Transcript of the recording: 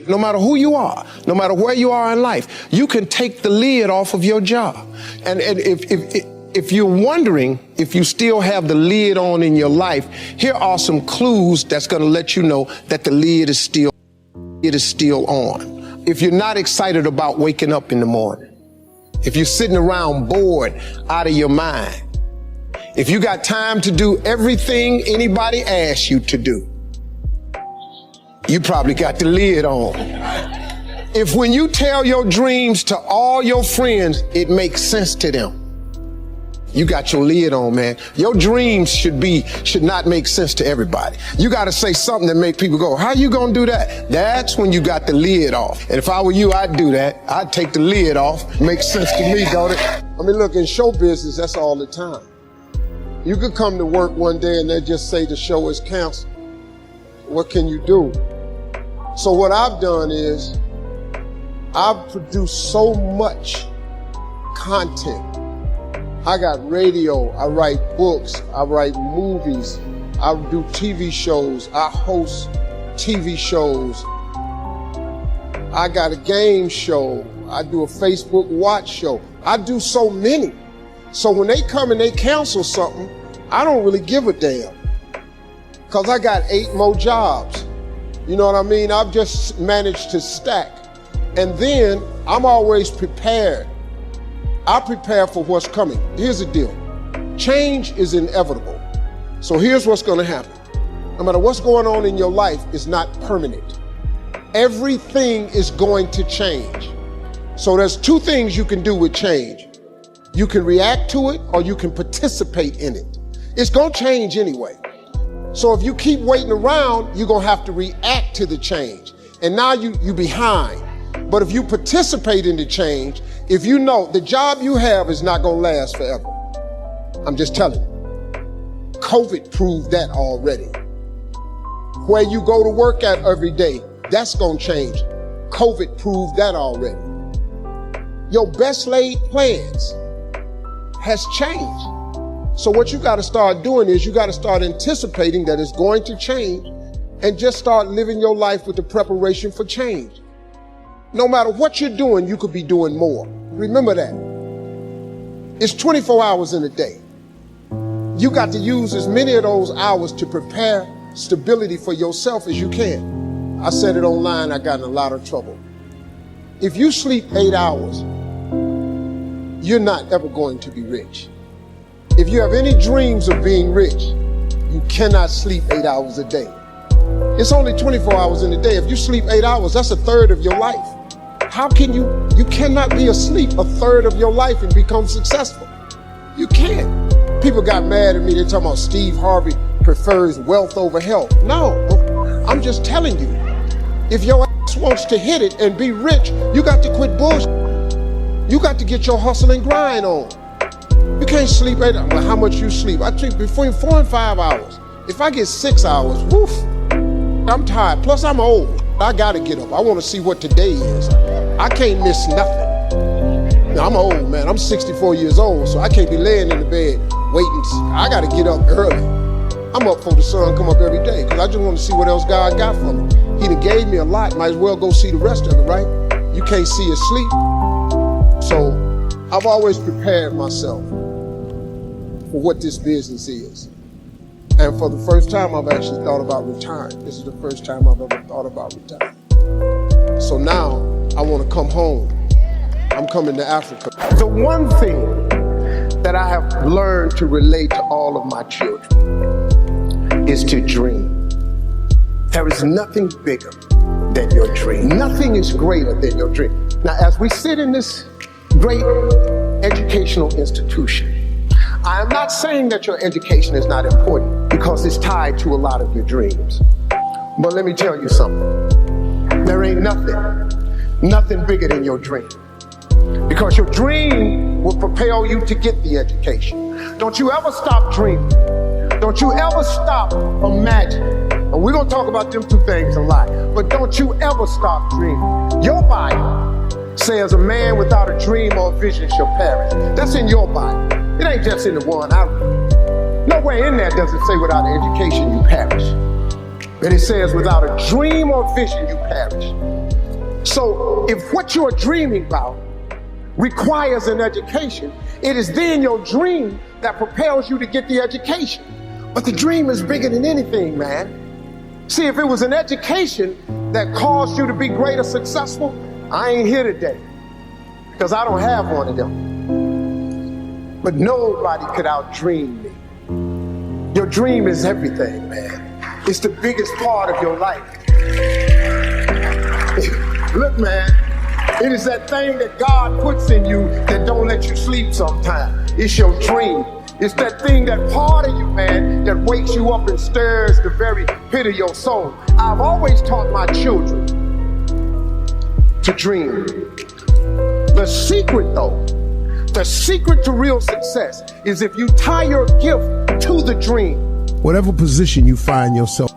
No matter who you are, no matter where you are in life, you can take the lid off of your job. And if you're wondering if you still have the lid on in your life, here are some clues that's going to let you know that the lid is still on. If you're not excited about waking up in the morning, if you're sitting around bored out of your mind, if you got time to do everything anybody asks you to do, you probably got the lid on. If when you tell your dreams to all your friends, it makes sense to them, you got your lid on, man. Your dreams should not make sense to everybody. You got to say something that make people go, how you gonna do that? That's when you got the lid off. And if I were you, I'd do that. I'd take the lid off. Makes sense to me, don't it? I mean, look, in show business, that's all the time. You could come to work one day and they just say the show is canceled. What can you do? So what I've done is I've produced so much content. I got radio, I write books, I write movies, I do TV shows, I host TV shows. I got a game show, I do a Facebook watch show. I do so many. So when they come and they cancel something, I don't really give a damn. Because I got 8 more jobs. You know what I mean? I've just managed to stack. And then I'm always prepared. I prepare for what's coming. Here's the deal. Change is inevitable. So here's what's going to happen. No matter what's going on in your life, it's not permanent. Everything is going to change. So there's 2 things you can do with change. You can react to it or you can participate in it. It's going to change anyway. So if you keep waiting around, you're going to have to react to the change. And now you're behind. But if you participate in the change, if you know the job you have is not going to last forever. I'm just telling you. COVID proved that already. Where you go to work at every day, that's going to change. COVID proved that already. Your best laid plans has changed. So what you got to start doing is you got to start anticipating that it's going to change and just start living your life with the preparation for change. No matter what you're doing, you could be doing more. Remember that. It's 24 hours in a day. You got to use as many of those hours to prepare stability for yourself as you can. I said it online, I got in a lot of trouble. If you sleep 8 hours, you're not ever going to be rich. If you have any dreams of being rich, you cannot sleep 8 hours a day. It's only 24 hours in a day. If you sleep 8 hours, that's a third of your life. How can you cannot be asleep a third of your life and become successful. You can't. People got mad at me. They're talking about Steve Harvey prefers wealth over health. No, I'm just telling you, if your ass wants to hit it and be rich, you got to quit bullshit. You got to get your hustle and grind on. You can't sleep 8 hours. Well, how much you sleep? I sleep between 4 and 5 hours. If I get 6 hours, woof, I'm tired. Plus, I'm old. I got to get up. I want to see what today is. I can't miss nothing. Now, I'm old, man. I'm 64 years old, so I can't be laying in the bed waiting. I got to get up early. I'm up for the sun come up every day because I just want to see what else God got for me. He done gave me a lot. Might as well go see the rest of it, right? You can't see it sleep. So I've always prepared myself for what this business is. And for the first time, I've actually thought about retiring. This is the first time I've ever thought about retiring. So now I want to come home. I'm coming to Africa. The one thing that I have learned to relate to all of my children is to dream. There is nothing bigger than your dream. Nothing is greater than your dream. Now, as we sit in this great educational institution, I am not saying that your education is not important because it's tied to a lot of your dreams. But let me tell you something. There ain't nothing bigger than your dream. Because your dream will propel you to get the education. Don't you ever stop dreaming. Don't you ever stop imagining. And we're going to talk about them 2 things a lot. But don't you ever stop dreaming. Your Bible says a man without a dream or a vision shall perish. That's in your Bible. It ain't just in the one I read. Nowhere in there does it say without an education you perish. But it says without a dream or vision you perish. So if what you're dreaming about requires an education, it is then your dream that propels you to get the education. But the dream is bigger than anything, man. See, if it was an education that caused you to be greater successful, I ain't here today because I don't have one of them. But nobody could outdream me. Your dream is everything, man. It's the biggest part of your life. Look, man, it is that thing that God puts in you that don't let you sleep sometimes. It's your dream. It's that thing, that part of you, man, that wakes you up and stirs the very pit of your soul. I've always taught my children to dream. The secret, though, the secret to real success is if you tie your gift to the dream. Whatever position you find yourself